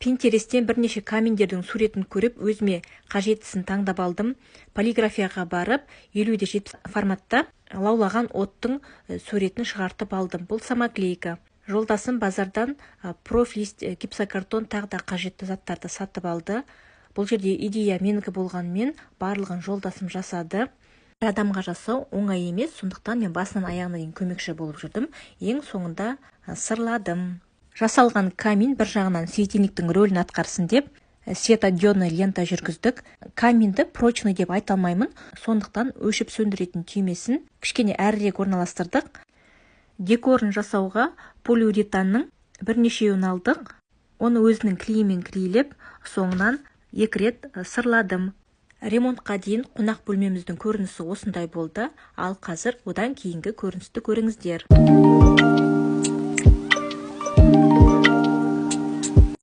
Pinterest'тен бірнеше каминдердің суретін көріп, өзіме қажеттісін таңдап алдым. Полиграфияға барып, 50-70 форматта лаулаған оттың суретін шығартып алдым. Бұл самоклейка. Жолдасым базардан профлист, гипсокартон тағда қажетті заттарды сатып алды. Бұл жерде идея менікі болғанмен, барлығын жолдасым жасады. Бір адамға жасау оңай емес, сондықтан мен басынан аяғына дейін көмекші болып жүрдім. Ең соңында сырладым. Жасалған камин бір жағынан светильниктің рөлін атқарсын деп, светодиодный лента жүргіздік. Каминді прочный деп айта алмаймын, сондықтан өшіп сөндіретін түймесін кішкене әрірек орналастырдық. Декорын жасауға полиуретанның бірнешеуін алдық. Оны өзінің клейімен клейлеп, соңынан 2 рет сырладым. Ремонтқа дейін қонақ бөлмеміздің көрінісі осындай болды, ал қазір одан кейінгі көріністі көріңіздер.